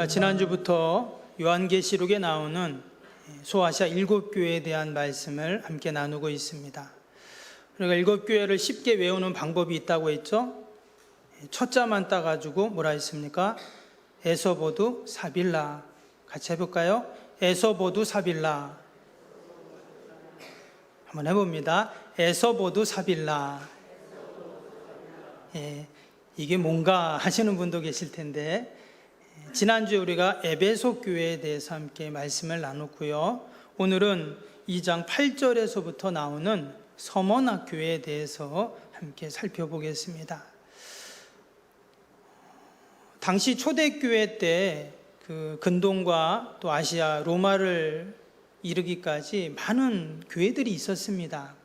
우리가 지난주부터 요한계시록에 나오는 소아시아 7교회에 대한 말씀을 함께 나누고 있습니다. 우리가 7교회를 쉽게 외우는 방법이 있다고 했죠. 첫 자만 따가지고 뭐라 했습니까? 에서보두 사빌라. 같이 해볼까요? 에서보두 사빌라. 한번 해봅니다. 에서보두 사빌라. 이게 뭔가 하시는 분도 계실 텐데, 지난주에 우리가 에베소 교회에 대해서 함께 말씀을 나눴고요. 오늘은 2장 8절에서부터 나오는 서머나 교회에 대해서 함께 살펴보겠습니다. 당시 초대교회 때 그 근동과 또 아시아 로마를 이르기까지 많은 교회들이 있었습니다.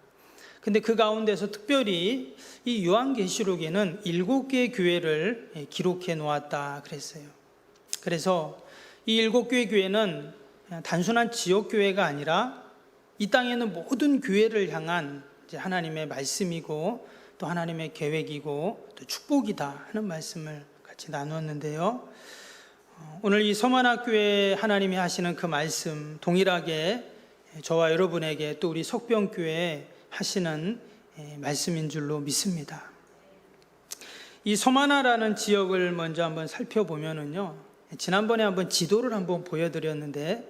근데 그 가운데서 특별히 이 요한계시록에는 7개의 교회를 기록해 놓았다 그랬어요. 그래서 이 7교회 교회는 그냥 단순한 지역교회가 아니라 이 땅에 있는 모든 교회를 향한 이제 하나님의 말씀이고 또 하나님의 계획이고 또 축복이다 하는 말씀을 같이 나누었는데요. 오늘 이 서머나 교회에 하나님이 하시는 그 말씀 동일하게 저와 여러분에게 또 우리 석병교회에 하시는 말씀인 줄로 믿습니다. 이 서머나라는 지역을 먼저 한번 살펴보면은요, 지난번에 한번 지도를 한번 보여드렸는데,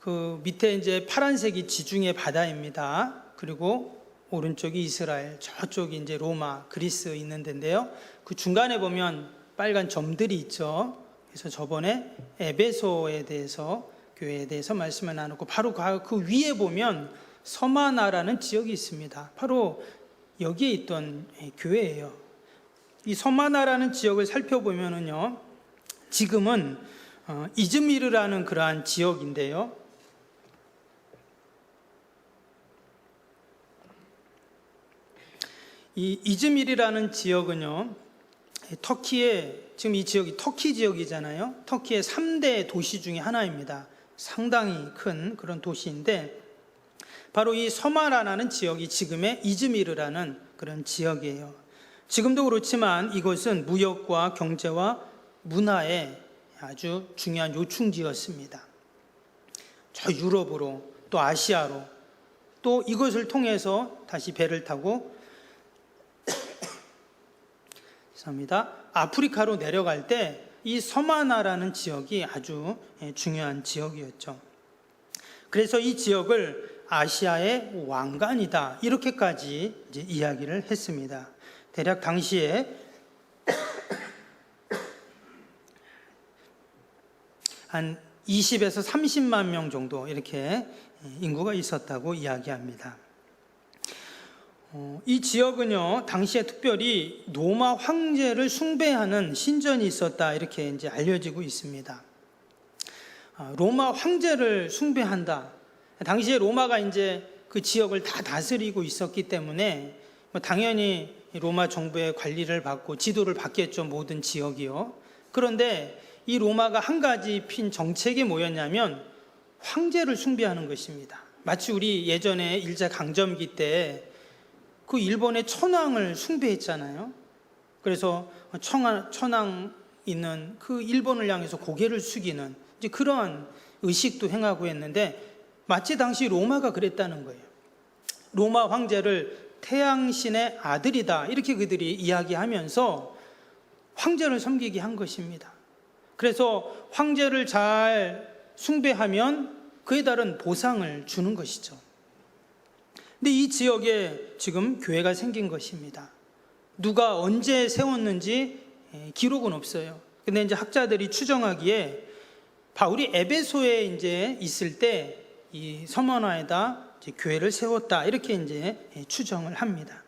그 밑에 이제 파란색이 지중해 바다입니다. 그리고 오른쪽이 이스라엘, 저쪽이 이제 로마, 그리스 있는 데인데요. 그 중간에 보면 빨간 점들이 있죠. 그래서 저번에 에베소에 대해서, 교회에 대해서 말씀을 나누고, 바로 그 위에 보면 서머나라는 지역이 있습니다. 바로 여기에 있던 교회예요. 이 서머나라는 지역을 살펴보면은요, 지금은 이즈미르라는 그러한 지역인데요. 이 이즈미르라는 지역은요, 터키의, 지금 이 지역이 터키 지역이잖아요. 터키의 3대 도시 중에 하나입니다. 상당히 큰 그런 도시인데, 바로 이 서머나라는 지역이 지금의 이즈미르라는 그런 지역이에요. 지금도 그렇지만 이것은 무역과 경제와 문화의 아주 중요한 요충지였습니다. 저 유럽으로 또 아시아로 또 이것을 통해서 다시 배를 타고 아프리카로 내려갈 때 이 서머나라는 지역이 아주 중요한 지역이었죠. 그래서 이 지역을 아시아의 왕관이다 이렇게까지 이제 이야기를 했습니다. 대략 당시에 한 20에서 30만 명 정도 이렇게 인구가 있었다고 이야기합니다. 이 지역은요, 당시에 특별히 로마 황제를 숭배하는 신전이 있었다 이렇게 이제 알려지고 있습니다. 로마 황제를 숭배한다. 당시에 로마가 이제 그 지역을 다 다스리고 있었기 때문에 당연히 로마 정부의 관리를 받고 지도를 받겠죠, 모든 지역이요. 그런데 이 로마가 한 가지 핀 정책이 뭐였냐면 황제를 숭배하는 것입니다. 마치 우리 예전에 일제강점기 때 그 일본의 천황을 숭배했잖아요. 그래서 천황 있는 그 일본을 향해서 고개를 숙이는 이제 그러한 의식도 행하고 했는데, 마치 당시 로마가 그랬다는 거예요. 로마 황제를 태양신의 아들이다 이렇게 그들이 이야기하면서 황제를 섬기게 한 것입니다. 그래서 황제를 잘 숭배하면 그에 따른 보상을 주는 것이죠. 근데 이 지역에 지금 교회가 생긴 것입니다. 누가 언제 세웠는지 기록은 없어요. 근데 이제 학자들이 추정하기에 바울이 에베소에 이제 있을 때 이 서머나에다 교회를 세웠다 이렇게 이제 추정을 합니다.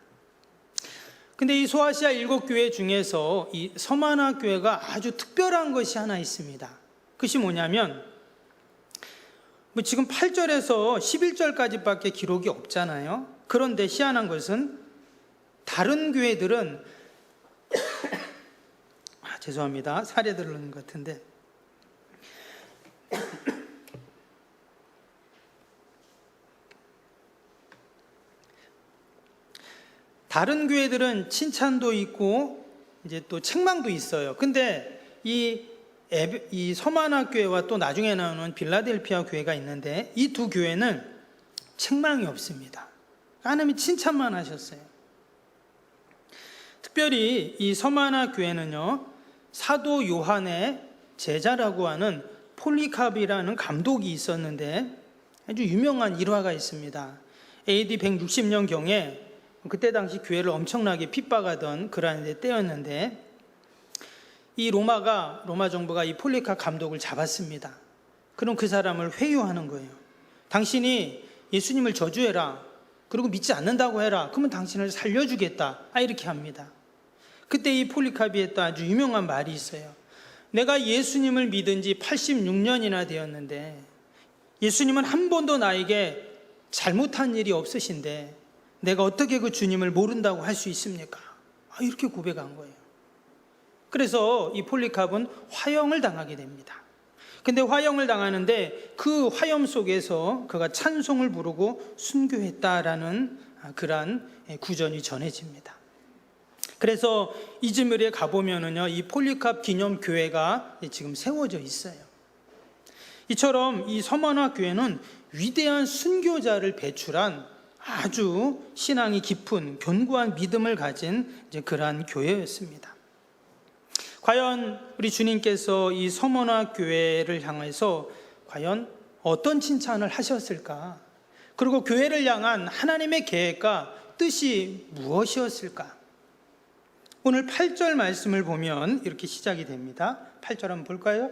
근데 이 소아시아 7교회 중에서 이 서머나 교회가 아주 특별한 것이 하나 있습니다. 그것이 뭐냐면, 지금 8절에서 11절까지밖에 기록이 없잖아요. 그런데 희한한 것은 다른 교회들은 죄송합니다. 살에 들르는 것 같은데 다른 교회들은 칭찬도 있고 이제 또 책망도 있어요. 근데 이 서마나 교회와 또 나중에 나오는 빌라델피아 교회가 있는데 이 두 교회는 책망이 없습니다. 하나님이 칭찬만 하셨어요. 특별히 이 서마나 교회는요, 사도 요한의 제자라고 하는 폴리캅이라는 감독이 있었는데 아주 유명한 일화가 있습니다. AD 160년경에 그때 당시 교회를 엄청나게 핍박하던 그러한 때였는데 이 로마 정부가 이 폴리캅 감독을 잡았습니다. 그럼 그 사람을 회유하는 거예요. 당신이 예수님을 저주해라. 그리고 믿지 않는다고 해라. 그러면 당신을 살려주겠다. 이렇게 합니다. 그때 이 폴리캅이 했던 아주 유명한 말이 있어요. 내가 예수님을 믿은 지 86년이나 되었는데 예수님은 한 번도 나에게 잘못한 일이 없으신데 내가 어떻게 그 주님을 모른다고 할 수 있습니까? 이렇게 고백한 거예요. 그래서 이 폴리캅은 화형을 당하게 됩니다. 근데 화형을 당하는데 그 화염 속에서 그가 찬송을 부르고 순교했다라는 그러한 구전이 전해집니다. 그래서 이즈미르에 가보면은요, 이 폴리캅 기념 교회가 지금 세워져 있어요. 이처럼 이 서머나 교회는 위대한 순교자를 배출한 아주 신앙이 깊은 견고한 믿음을 가진 그러한 교회였습니다. 과연 우리 주님께서 이 서머나 교회를 향해서 과연 어떤 칭찬을 하셨을까? 그리고 교회를 향한 하나님의 계획과 뜻이 무엇이었을까? 오늘 8절 말씀을 보면 이렇게 시작이 됩니다. 8절 한번 볼까요?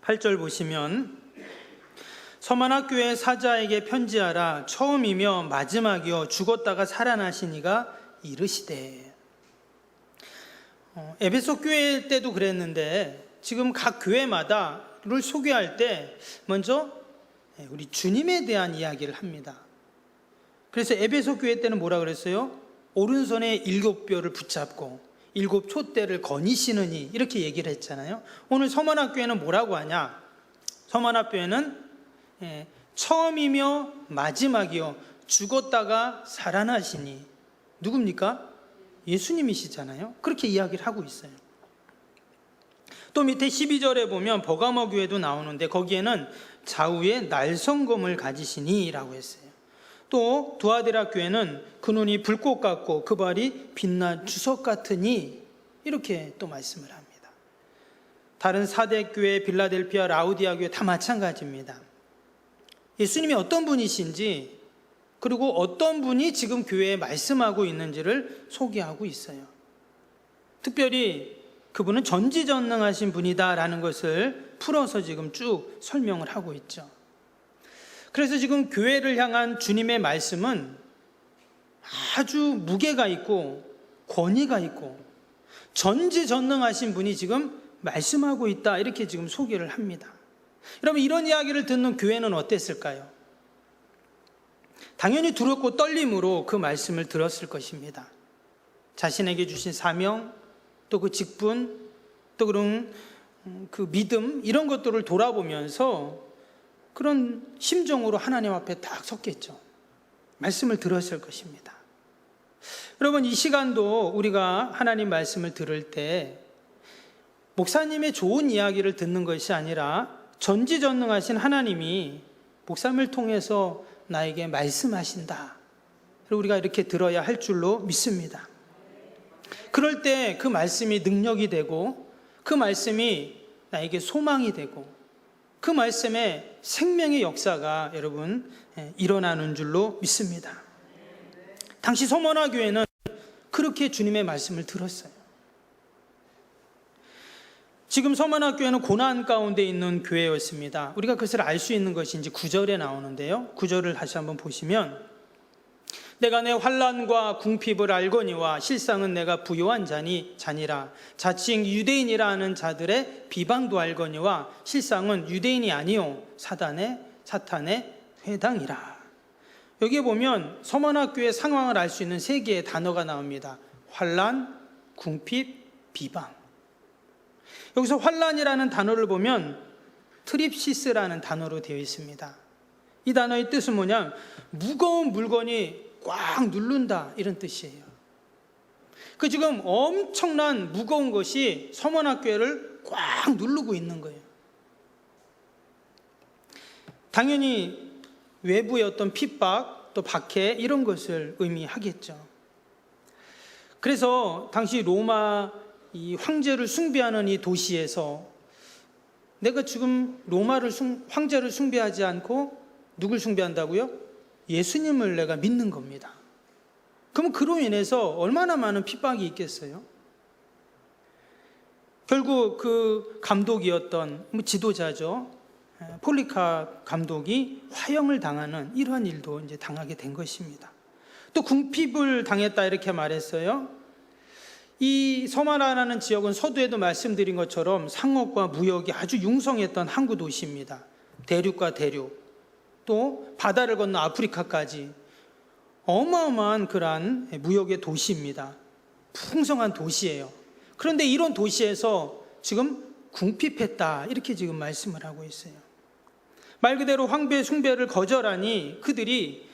8절 보시면 서마나 교회 사자에게 편지하라. 처음이며 마지막이요 죽었다가 살아나신 이가 이르시되. 에베소 교회 때도 그랬는데 지금 각 교회마다를 소개할 때 먼저 우리 주님에 대한 이야기를 합니다. 그래서 에베소 교회 때는 뭐라 그랬어요? 오른손에 7뼈를 붙잡고 7 촛대를 거니시느니 이렇게 얘기를 했잖아요. 오늘 서머나 교회는 뭐라고 하냐? 서머나 교회는 처음이며 마지막이요 죽었다가 살아나시니. 누굽니까? 예수님이시잖아요. 그렇게 이야기를 하고 있어요. 또 밑에 12절에 보면 버가모 교회도 나오는데 거기에는 좌우에 날성검을 가지시니 라고 했어요. 또 두아데라 교회는 그 눈이 불꽃 같고 그 발이 빛난 주석 같으니 이렇게 또 말씀을 합니다. 다른 사대 교회, 빌라델피아, 라우디아 교회 다 마찬가지입니다. 예수님이 어떤 분이신지 그리고 어떤 분이 지금 교회에 말씀하고 있는지를 소개하고 있어요. 특별히 그분은 전지전능하신 분이다라는 것을 풀어서 지금 쭉 설명을 하고 있죠. 그래서 지금 교회를 향한 주님의 말씀은 아주 무게가 있고 권위가 있고 전지전능하신 분이 지금 말씀하고 있다 이렇게 지금 소개를 합니다. 여러분 이런 이야기를 듣는 교회는 어땠을까요? 당연히 두렵고 떨림으로 그 말씀을 들었을 것입니다. 자신에게 주신 사명, 또 그 직분, 또 그런 그 믿음 이런 것들을 돌아보면서 그런 심정으로 하나님 앞에 딱 섰겠죠. 말씀을 들었을 것입니다. 여러분 이 시간도 우리가 하나님 말씀을 들을 때 목사님의 좋은 이야기를 듣는 것이 아니라 전지전능하신 하나님이 목사님을 통해서 나에게 말씀하신다. 그리고 우리가 이렇게 들어야 할 줄로 믿습니다. 그럴 때 그 말씀이 능력이 되고 그 말씀이 나에게 소망이 되고 그 말씀에 생명의 역사가 여러분 일어나는 줄로 믿습니다. 당시 서머나 교회는 그렇게 주님의 말씀을 들었어요. 지금 서머나 교회는 고난 가운데 있는 교회였습니다. 우리가 그것을 알 수 있는 것이 이제 9절에 나오는데요. 9절을 다시 한번 보시면 내가 내 환난과 궁핍을 알거니와 실상은 내가 부요한 자니라. 자칭 유대인이라 하는 자들의 비방도 알거니와 실상은 유대인이 아니요 사탄의 회당이라. 여기에 보면 서머나 교회 상황을 알 수 있는 3개의 단어가 나옵니다. 환난, 궁핍, 비방. 여기서 환난이라는 단어를 보면 트립시스라는 단어로 되어 있습니다. 이 단어의 뜻은 뭐냐? 무거운 물건이 꽉 누른다 이런 뜻이에요. 그 지금 엄청난 무거운 것이 서머나교회를 꽉 누르고 있는 거예요. 당연히 외부의 어떤 핍박 또 박해 이런 것을 의미하겠죠. 그래서 당시 로마 이 황제를 숭배하는 이 도시에서 내가 지금 황제를 숭배하지 않고 누굴 숭배한다고요? 예수님을 내가 믿는 겁니다. 그럼 그로 인해서 얼마나 많은 핍박이 있겠어요? 결국 그 감독이었던 지도자죠. 폴리카 감독이 화형을 당하는 이러한 일도 이제 당하게 된 것입니다. 또 궁핍을 당했다 이렇게 말했어요. 이 서마라라는 지역은 서두에도 말씀드린 것처럼 상업과 무역이 아주 융성했던 항구 도시입니다. 대륙과 대륙, 또 바다를 건너 아프리카까지 어마어마한 그러한 무역의 도시입니다. 풍성한 도시예요. 그런데 이런 도시에서 지금 궁핍했다 이렇게 지금 말씀을 하고 있어요. 말 그대로 황배 숭배를 거절하니 그들이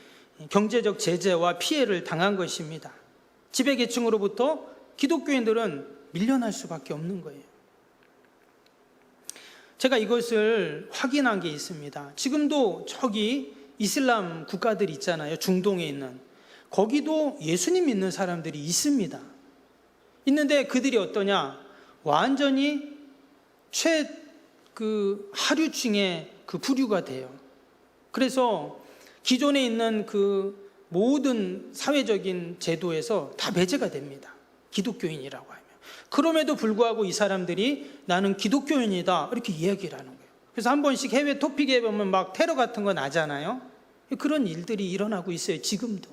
경제적 제재와 피해를 당한 것입니다. 지배계층으로부터 기독교인들은 밀려날 수밖에 없는 거예요. 제가 이것을 확인한 게 있습니다. 지금도 저기 이슬람 국가들 있잖아요. 중동에 있는. 거기도 예수님 믿는 사람들이 있습니다. 있는데 그들이 어떠냐? 완전히 하류층의 그 부류가 돼요. 그래서 기존에 있는 그 모든 사회적인 제도에서 다 배제가 됩니다. 기독교인이라고 하면. 그럼에도 불구하고 이 사람들이 나는 기독교인이다 이렇게 이야기를 하는 거예요. 그래서 한 번씩 해외 토픽에 보면 막 테러 같은 거 나잖아요. 그런 일들이 일어나고 있어요. 지금도.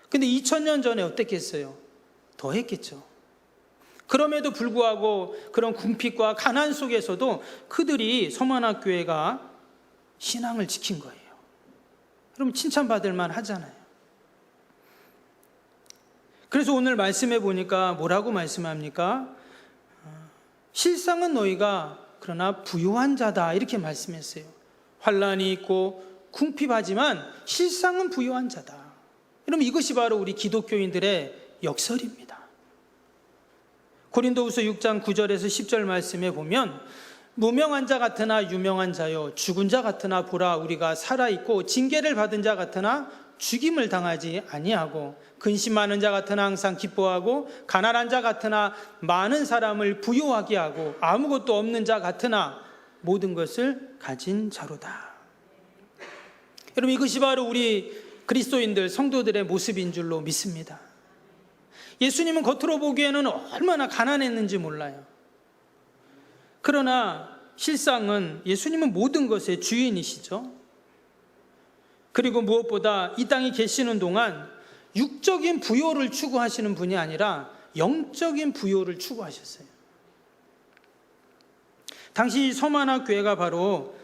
근데 2000년 전에 어땠겠어요? 더 했겠죠. 그럼에도 불구하고 그런 궁핍과 가난 속에서도 그들이 서만학교회가 신앙을 지킨 거예요. 그럼 칭찬받을 만 하잖아요. 그래서 오늘 말씀해 보니까 뭐라고 말씀합니까? 실상은 너희가 그러나 부유한 자다 이렇게 말씀했어요. 환난이 있고 궁핍하지만 실상은 부유한 자다. 그럼 이것이 바로 우리 기독교인들의 역설입니다. 고린도후서 6장 9절에서 10절 말씀에 보면 무명한 자 같으나 유명한 자요 죽은 자 같으나 보라 우리가 살아있고 징계를 받은 자 같으나 죽임을 당하지 아니하고 근심 많은 자 같으나 항상 기뻐하고 가난한 자 같으나 많은 사람을 부유하게 하고 아무것도 없는 자 같으나 모든 것을 가진 자로다. 여러분 이것이 바로 우리 그리스도인들 성도들의 모습인 줄로 믿습니다. 예수님은 겉으로 보기에는 얼마나 가난했는지 몰라요. 그러나 실상은 예수님은 모든 것의 주인이시죠. 그리고 무엇보다 이 땅에 계시는 동안 육적인 부요를 추구하시는 분이 아니라 영적인 부요를 추구하셨어요. 당시 서만화 교회가 바로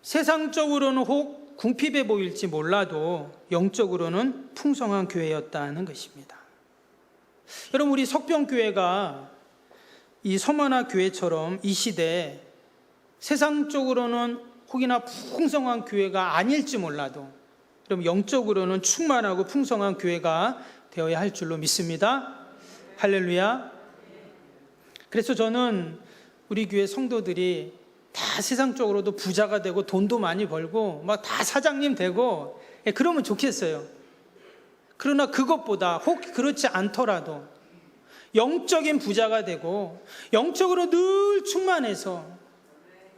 세상적으로는 혹 궁핍해 보일지 몰라도 영적으로는 풍성한 교회였다는 것입니다. 여러분 우리 석병교회가 이 서만화 교회처럼 이 시대에 세상적으로는 혹이나 풍성한 교회가 아닐지 몰라도 그럼 영적으로는 충만하고 풍성한 교회가 되어야 할 줄로 믿습니다. 할렐루야. 그래서 저는 우리 교회 성도들이 다 세상적으로도 부자가 되고 돈도 많이 벌고 막 다 사장님 되고 그러면 좋겠어요. 그러나 그것보다 혹 그렇지 않더라도 영적인 부자가 되고 영적으로 늘 충만해서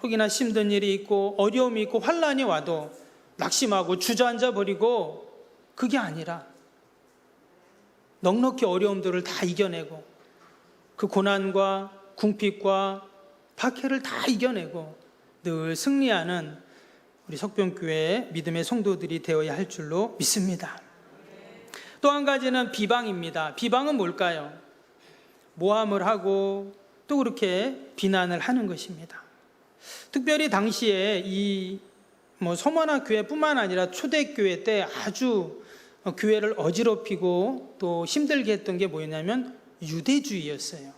혹이나 힘든 일이 있고 어려움이 있고 환난이 와도 낙심하고 주저앉아 버리고 그게 아니라 넉넉히 어려움들을 다 이겨내고 그 고난과 궁핍과 박해를 다 이겨내고 늘 승리하는 우리 석병교회의 믿음의 성도들이 되어야 할 줄로 믿습니다. 또 한 가지는 비방입니다. 비방은 뭘까요? 모함을 하고 또 그렇게 비난을 하는 것입니다. 특별히 당시에 이 서만화 교회뿐만 아니라 초대교회 때 아주 교회를 어지럽히고 또 힘들게 했던 게 뭐였냐면 유대주의였어요.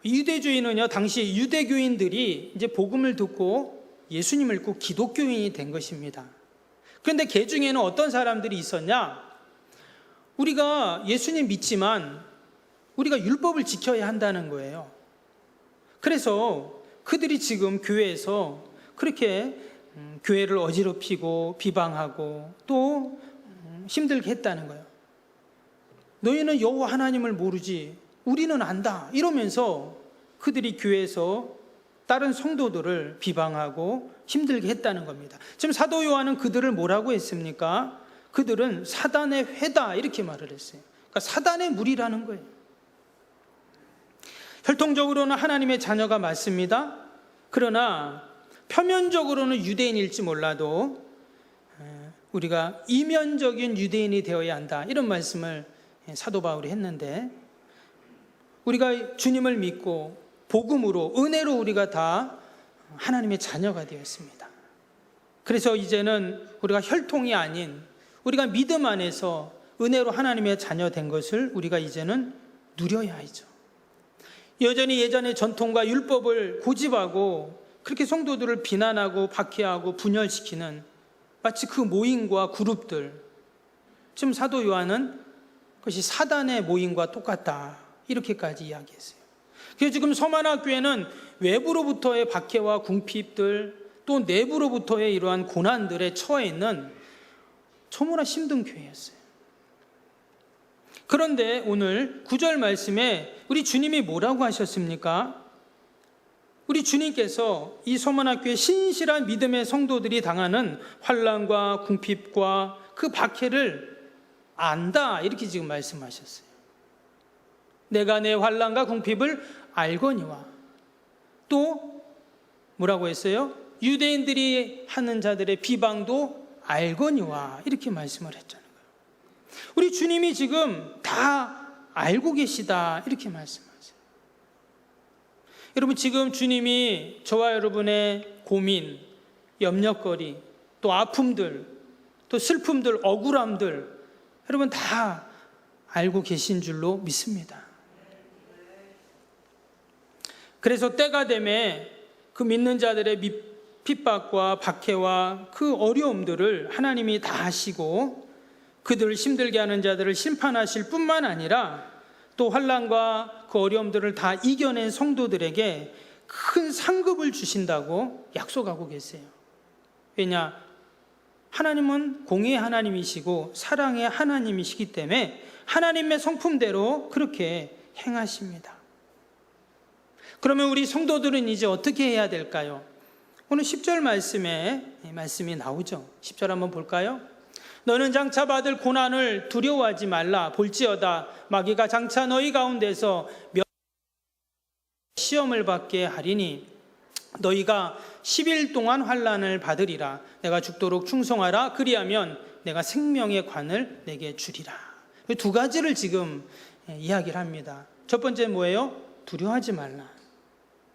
유대주의는요, 당시 유대교인들이 이제 복음을 듣고 예수님을 믿고 기독교인이 된 것입니다. 그런데 그 중에는 어떤 사람들이 있었냐? 우리가 예수님 믿지만 우리가 율법을 지켜야 한다는 거예요. 그래서 그들이 지금 교회에서 그렇게 교회를 어지럽히고 비방하고 또 힘들게 했다는 거예요. 너희는 여호와 하나님을 모르지 우리는 안다 이러면서 그들이 교회에서 다른 성도들을 비방하고 힘들게 했다는 겁니다. 지금 사도 요한은 그들을 뭐라고 했습니까? 그들은 사단의 회다 이렇게 말을 했어요. 그러니까 사단의 무리라는 거예요. 혈통적으로는 하나님의 자녀가 맞습니다. 그러나 표면적으로는 유대인일지 몰라도 우리가 이면적인 유대인이 되어야 한다 이런 말씀을 사도 바울이 했는데, 우리가 주님을 믿고 복음으로 은혜로 우리가 다 하나님의 자녀가 되었습니다. 그래서 이제는 우리가 혈통이 아닌 우리가 믿음 안에서 은혜로 하나님의 자녀 된 것을 우리가 이제는 누려야 하죠. 여전히 예전의 전통과 율법을 고집하고 그렇게 성도들을 비난하고 박해하고 분열시키는 마치 그 모임과 그룹들, 지금 사도 요한은 그것이 사단의 모임과 똑같다 이렇게까지 이야기했어요. 그래서 지금 서만화 교회는 외부로부터의 박해와 궁핍들 또 내부로부터의 이러한 고난들에 처해 있는 너무나 힘든 교회였어요. 그런데 오늘 9절 말씀에 우리 주님이 뭐라고 하셨습니까? 우리 주님께서 이 서만화 교회 신실한 믿음의 성도들이 당하는 환난과 궁핍과 그 박해를 안다 이렇게 지금 말씀하셨어요. 내가 내 환난과 궁핍을 알거니와, 또 뭐라고 했어요? 유대인들이 하는 자들의 비방도 알거니와 이렇게 말씀을 했잖아요. 우리 주님이 지금 다 알고 계시다 이렇게 말씀하세요. 여러분, 지금 주님이 저와 여러분의 고민, 염려거리, 또 아픔들, 또 슬픔들, 억울함들 여러분 다 알고 계신 줄로 믿습니다. 그래서 때가 되매 그 믿는 자들의 핍박과 박해와 그 어려움들을 하나님이 다 아시고 그들을 힘들게 하는 자들을 심판하실 뿐만 아니라 또 환난과 그 어려움들을 다 이겨낸 성도들에게 큰 상급을 주신다고 약속하고 계세요. 왜냐? 하나님은 공의의 하나님이시고 사랑의 하나님이시기 때문에 하나님의 성품대로 그렇게 행하십니다. 그러면 우리 성도들은 이제 어떻게 해야 될까요? 오늘 10절 말씀이 나오죠. 10절 한번 볼까요? 너는 장차 받을 고난을 두려워하지 말라. 볼지어다 마귀가 장차 너희 가운데서 시험을 받게 하리니 너희가 10일 동안 환난을 받으리라. 내가 죽도록 충성하라. 그리하면 내가 생명의 관을 내게 주리라. 두 가지를 지금 이야기를 합니다. 첫 번째 뭐예요? 두려워하지 말라.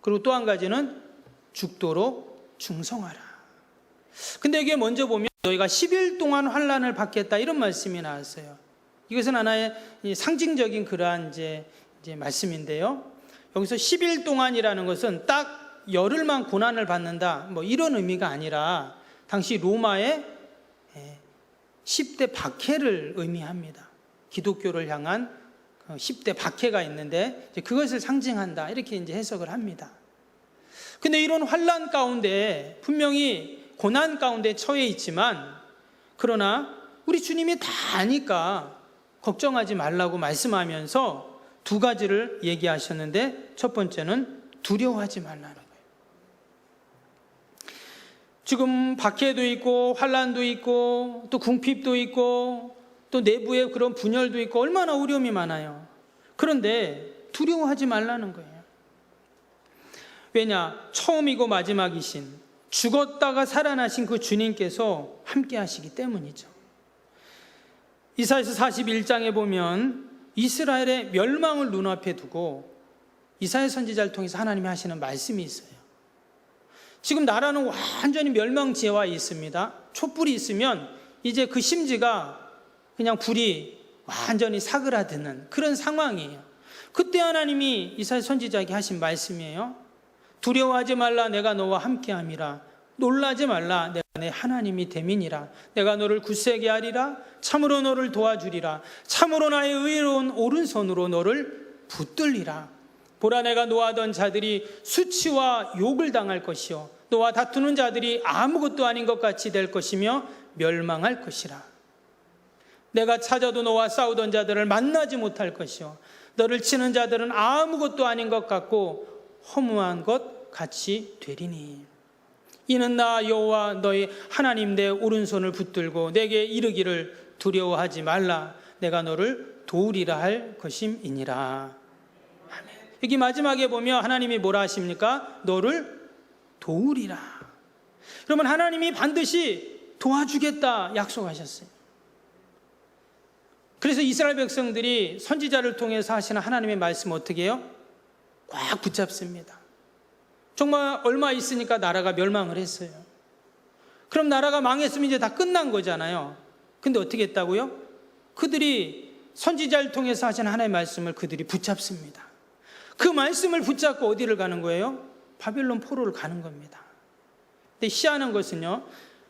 그리고 또 한 가지는 죽도록 충성하라. 근데 이게 먼저 보면 너희가 10일 동안 환난을 받겠다 이런 말씀이 나왔어요. 이것은 하나의 상징적인 그러한 이제 말씀인데요. 여기서 10일 동안이라는 것은 딱 열흘만 고난을 받는다 뭐 이런 의미가 아니라 당시 로마의 10대 박해를 의미합니다. 기독교를 향한 10대 박해가 있는데 그것을 상징한다 이렇게 이제 해석을 합니다. 근데 이런 환난 가운데 분명히 고난 가운데 처해 있지만 그러나 우리 주님이 다 아니까 걱정하지 말라고 말씀하면서 두 가지를 얘기하셨는데 첫 번째는 두려워하지 말라는 거예요. 지금 박해도 있고 환난도 있고 또 궁핍도 있고 또 내부에 그런 분열도 있고 얼마나 어려움이 많아요. 그런데 두려워하지 말라는 거예요. 왜냐? 처음이고 마지막이신 죽었다가 살아나신 그 주님께서 함께 하시기 때문이죠. 이사야서 41장에 보면 이스라엘의 멸망을 눈앞에 두고 이사야 선지자를 통해서 하나님이 하시는 말씀이 있어요. 지금 나라는 완전히 멸망지에 있습니다. 촛불이 있으면 이제 그 심지가 그냥 불이 완전히 사그라드는 그런 상황이에요. 그때 하나님이 이사야 선지자에게 하신 말씀이에요. 두려워하지 말라. 내가 너와 함께함이라. 놀라지 말라. 내가 내 하나님이 됨이니라. 내가 너를 굳세게 하리라. 참으로 너를 도와주리라. 참으로 나의 의로운 오른손으로 너를 붙들리라. 보라, 내가 노하던 자들이 수치와 욕을 당할 것이요 너와 다투는 자들이 아무것도 아닌 것 같이 될 것이며 멸망할 것이라. 내가 찾아도 너와 싸우던 자들을 만나지 못할 것이요 너를 치는 자들은 아무것도 아닌 것 같고 허무한 것 같이 되리니. 이는 나 여호와 너희 하나님 내 오른손을 붙들고 내게 이르기를 두려워하지 말라. 내가 너를 도우리라 할 것임이니라. 아멘. 여기 마지막에 보면 하나님이 뭐라 하십니까? 너를 도우리라. 그러면 하나님이 반드시 도와주겠다 약속하셨어요. 그래서 이스라엘 백성들이 선지자를 통해서 하시는 하나님의 말씀 어떻게 해요? 꽉 붙잡습니다. 정말 얼마 있으니까 나라가 멸망을 했어요. 그럼 나라가 망했으면 이제 다 끝난 거잖아요. 근데 어떻게 했다고요? 그들이 선지자를 통해서 하시는 하나님의 말씀을 그들이 붙잡습니다. 그 말씀을 붙잡고 어디를 가는 거예요? 바벨론 포로를 가는 겁니다. 근데 희한한 것은요,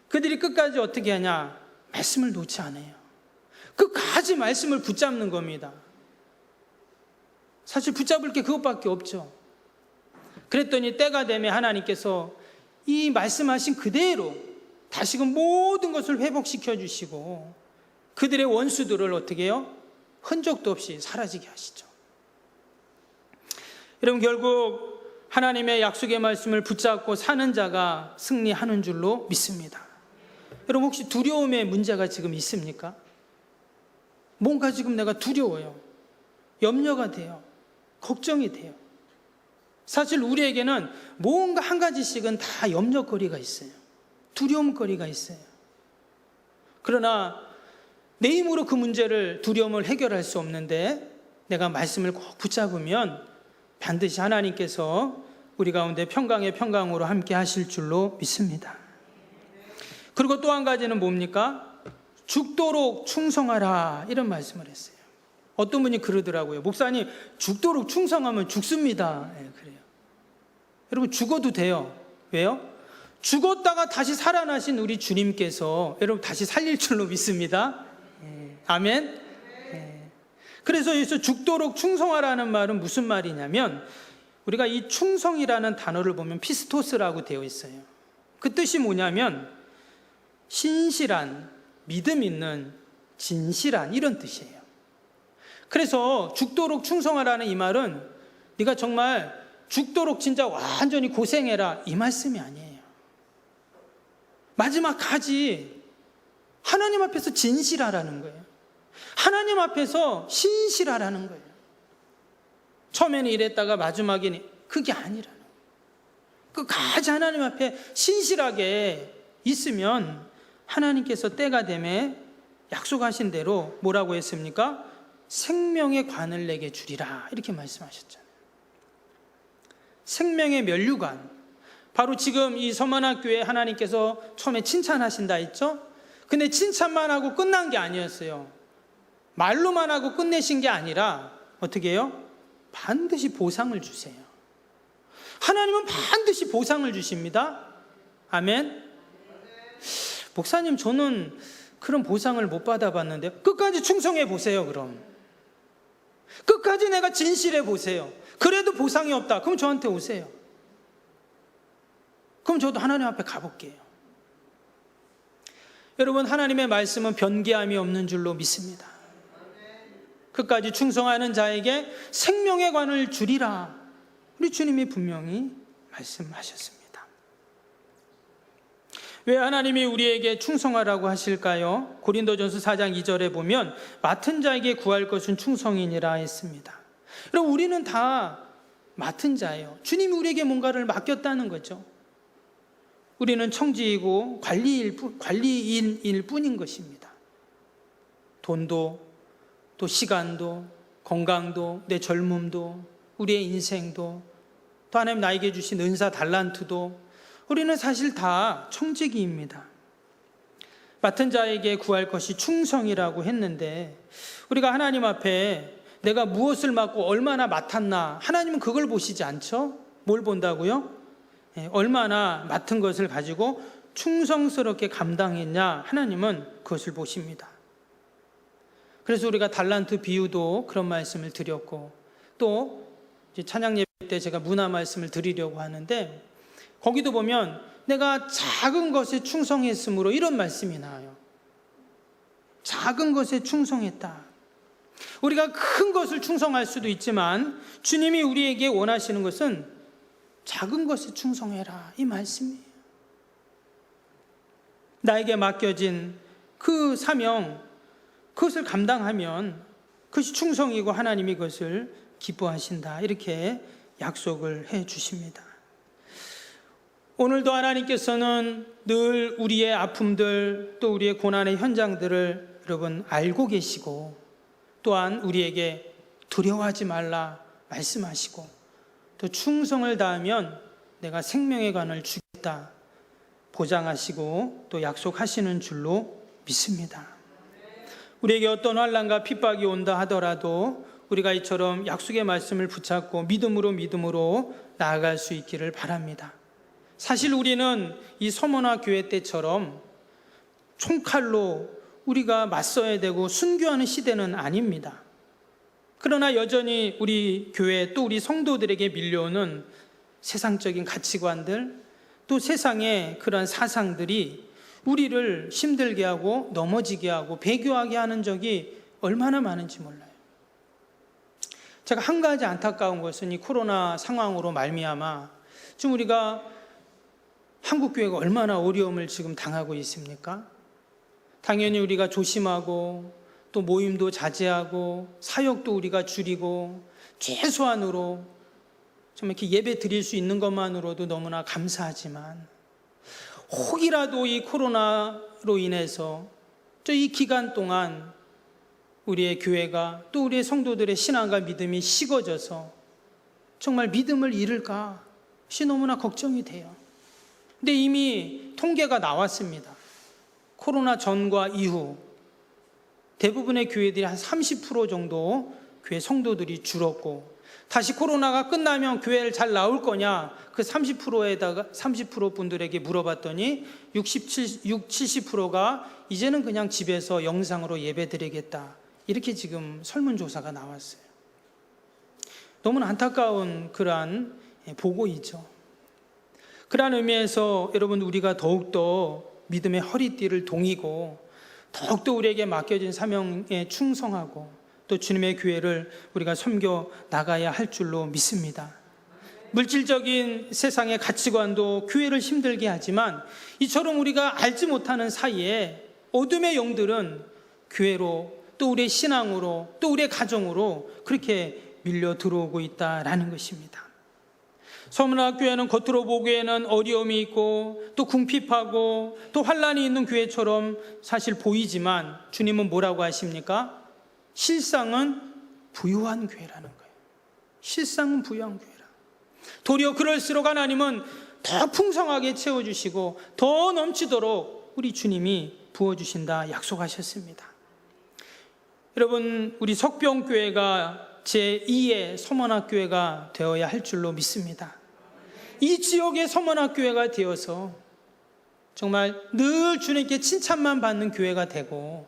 그들이 끝까지 어떻게 하냐? 말씀을 놓지 않아요. 끝까지 말씀을 붙잡는 겁니다. 사실 붙잡을 게 그것밖에 없죠. 그랬더니 때가 되면 하나님께서 이 말씀하신 그대로 다시금 모든 것을 회복시켜 주시고 그들의 원수들을 어떻게 해요? 흔적도 없이 사라지게 하시죠. 여러분, 결국 하나님의 약속의 말씀을 붙잡고 사는 자가 승리하는 줄로 믿습니다. 여러분, 혹시 두려움의 문제가 지금 있습니까? 뭔가 지금 내가 두려워요. 염려가 돼요. 걱정이 돼요. 사실 우리에게는 뭔가 한 가지씩은 다 염려거리가 있어요. 두려움거리가 있어요. 그러나 내 힘으로 그 문제를, 두려움을 해결할 수 없는데 내가 말씀을 꼭 붙잡으면 반드시 하나님께서 우리 가운데 평강의 평강으로 함께 하실 줄로 믿습니다. 그리고 또 한 가지는 뭡니까? 죽도록 충성하라, 이런 말씀을 했어요. 어떤 분이 그러더라고요. 목사님, 죽도록 충성하면 죽습니다. 네, 그래요. 여러분, 죽어도 돼요. 왜요? 죽었다가 다시 살아나신 우리 주님께서 여러분 다시 살릴 줄로 믿습니다. 네. 아멘. 네. 그래서 여기서 죽도록 충성하라는 말은 무슨 말이냐면, 우리가 이 충성이라는 단어를 보면 피스토스라고 되어 있어요. 그 뜻이 뭐냐면 신실한, 믿음 있는, 진실한, 이런 뜻이에요. 그래서 죽도록 충성하라는 이 말은 네가 정말 죽도록 진짜 완전히 고생해라, 이 말씀이 아니에요. 마지막까지 하나님 앞에서 진실하라는 거예요. 하나님 앞에서 신실하라는 거예요. 처음에는 이랬다가 마지막에는 그게 아니라는 거예요. 끝까지 하나님 앞에 신실하게 있으면 하나님께서 때가 되매 약속하신 대로 뭐라고 했습니까? 생명의 관을 내게 주리라, 이렇게 말씀하셨잖아요. 생명의 면류관, 바로 지금 이 서만학교에 하나님께서 처음에 칭찬하신다 했죠? 근데 칭찬만 하고 끝난 게 아니었어요. 말로만 하고 끝내신 게 아니라 어떻게 해요? 반드시 보상을 주세요. 하나님은 반드시 보상을 주십니다. 아멘. 목사님, 저는 그런 보상을 못 받아봤는데. 끝까지 충성해 보세요. 그럼 끝까지 내가 진실해 보세요. 그래도 보상이 없다, 그럼 저한테 오세요. 그럼 저도 하나님 앞에 가볼게요. 여러분, 하나님의 말씀은 변개함이 없는 줄로 믿습니다. 끝까지 충성하는 자에게 생명의 관을 주리라, 우리 주님이 분명히 말씀하셨습니다. 왜 하나님이 우리에게 충성하라고 하실까요? 고린도전서 4장 2절에 보면 맡은 자에게 구할 것은 충성이니라 했습니다. 여러분, 우리는 다 맡은 자예요. 주님이 우리에게 뭔가를 맡겼다는 거죠. 우리는 청지이고 관리인일 뿐인 것입니다. 돈도, 또 시간도, 건강도, 내 젊음도, 우리의 인생도, 또 하나님 나에게 주신 은사 달란트도, 우리는 사실 다 청지기입니다. 맡은 자에게 구할 것이 충성이라고 했는데, 우리가 하나님 앞에 내가 무엇을 맡고 얼마나 맡았나, 하나님은 그걸 보시지 않죠? 뭘 본다고요? 얼마나 맡은 것을 가지고 충성스럽게 감당했냐, 하나님은 그것을 보십니다. 그래서 우리가 달란트 비유도 그런 말씀을 드렸고, 또 이제 찬양 예배 때 제가 문화 말씀을 드리려고 하는데, 거기도 보면 내가 작은 것에 충성했으므로 이런 말씀이 나와요. 작은 것에 충성했다. 우리가 큰 것을 충성할 수도 있지만 주님이 우리에게 원하시는 것은 작은 것에 충성해라, 이 말씀이에요. 나에게 맡겨진 그 사명, 그것을 감당하면 그것이 충성이고 하나님이 그것을 기뻐하신다, 이렇게 약속을 해 주십니다. 오늘도 하나님께서는 늘 우리의 아픔들, 또 우리의 고난의 현장들을 여러분 알고 계시고, 또한 우리에게 두려워하지 말라 말씀하시고, 또 충성을 다하면 내가 생명의 관을 주겠다 보장하시고 또 약속하시는 줄로 믿습니다. 우리에게 어떤 환난과 핍박이 온다 하더라도 우리가 이처럼 약속의 말씀을 붙잡고 믿음으로 나아갈 수 있기를 바랍니다. 사실 우리는 이 서머나 교회 때처럼 총칼로 우리가 맞서야 되고 순교하는 시대는 아닙니다. 그러나 여전히 우리 교회 또 우리 성도들에게 밀려오는 세상적인 가치관들, 또 세상의 그런 사상들이 우리를 힘들게 하고 넘어지게 하고 배교하게 하는 적이 얼마나 많은지 몰라요. 제가 한 가지 안타까운 것은 이 코로나 상황으로 말미암아 지금 우리가 한국교회가 얼마나 어려움을 지금 당하고 있습니까? 당연히 우리가 조심하고 또 모임도 자제하고 사역도 우리가 줄이고 최소한으로 좀 이렇게 예배 드릴 수 있는 것만으로도 너무나 감사하지만, 혹이라도 이 코로나로 인해서 이 기간 동안 우리의 교회가 또 우리의 성도들의 신앙과 믿음이 식어져서 정말 믿음을 잃을까 혹시 너무나 걱정이 돼요. 근데 이미 통계가 나왔습니다. 코로나 전과 이후 대부분의 교회들이 한 30% 정도 교회 성도들이 줄었고, 다시 코로나가 끝나면 교회를 잘 나올 거냐, 그 30% 분들에게 물어봤더니 70%가 이제는 그냥 집에서 영상으로 예배 드리겠다, 이렇게 지금 설문조사가 나왔어요. 너무나 안타까운 그러한 보고이죠. 그러한 의미에서 여러분, 우리가 더욱더 믿음의 허리띠를 동이고 더욱더 우리에게 맡겨진 사명에 충성하고 또 주님의 교회를 우리가 섬겨 나가야 할 줄로 믿습니다. 물질적인 세상의 가치관도 교회를 힘들게 하지만 이처럼 우리가 알지 못하는 사이에 어둠의 영들은 교회로 또 우리의 신앙으로 또 우리의 가정으로 그렇게 밀려 들어오고 있다라는 것입니다. 서문학교회는 겉으로 보기에는 어려움이 있고 또 궁핍하고 또 환난이 있는 교회처럼 사실 보이지만 주님은 뭐라고 하십니까? 실상은 부유한 교회라는 거예요. 실상은 부유한 교회라. 도리어 그럴수록 하나님은 더 풍성하게 채워주시고 더 넘치도록 우리 주님이 부어주신다 약속하셨습니다. 여러분, 우리 석병교회가 제2의 서문학교회가 되어야 할 줄로 믿습니다. 이 지역의 서문학교회가 되어서 정말 늘 주님께 칭찬만 받는 교회가 되고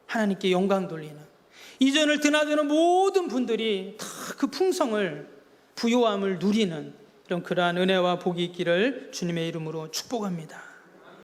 하나님께 영광 돌리는, 이전을 드나드는 모든 분들이 다 그 풍성을, 부요함을 누리는 이런 그러한 은혜와 복이 있기를 주님의 이름으로 축복합니다.